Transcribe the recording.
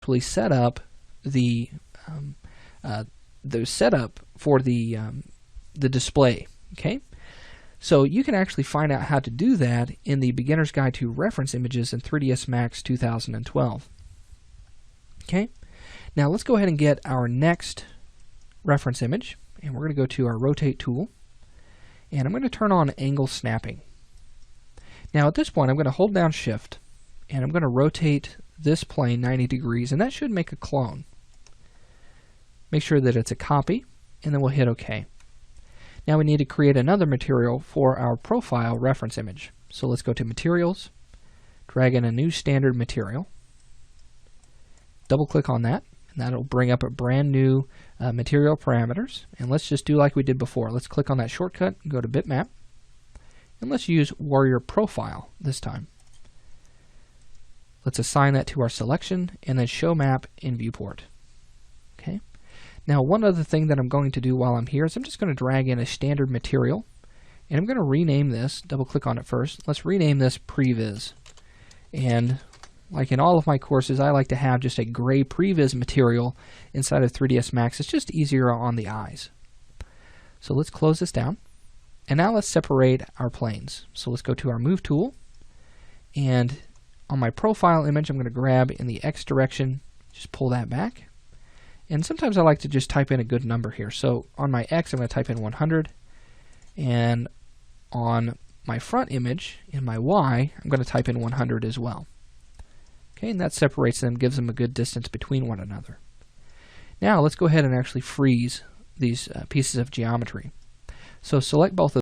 actually set up the setup for the display. Okay, so you can actually find out how to do that in the Beginner's Guide to Reference Images in 3ds Max 2012. Okay, now let's go ahead and get our next reference image, and we're going to go to our Rotate tool, and I'm going to turn on Angle Snapping. Now at this point I'm going to hold down Shift, and I'm going to rotate this plane 90 degrees, and that should make a clone. Make sure that it's a copy, and then we'll hit OK. Now we need to create another material for our profile reference image. So let's go to Materials, drag in a new standard material, double click on that, and that'll bring up a brand new material parameters. And let's just do like we did before. Let's click on that shortcut, go to Bitmap, and let's use Warrior Profile this time. Let's assign that to our selection, and then Show Map in Viewport. Okay. Now one other thing that I'm going to do while I'm here is I'm just going to drag in a standard material, and I'm going to rename this, double click on it first. Let's rename this Previs. And like in all of my courses, I like to have just a gray previs material inside of 3ds Max. It's just easier on the eyes. So let's close this down. And now let's separate our planes. So let's go to our Move tool, and on my profile image I'm going to grab in the X direction, just pull that back. And sometimes I like to just type in a good number here. So on my X I'm going to type in 100, and on my front image, in my Y, I'm going to type in 100 as well. Okay, and that separates them, gives them a good distance between one another. Now let's go ahead and actually freeze these pieces of geometry. So select both of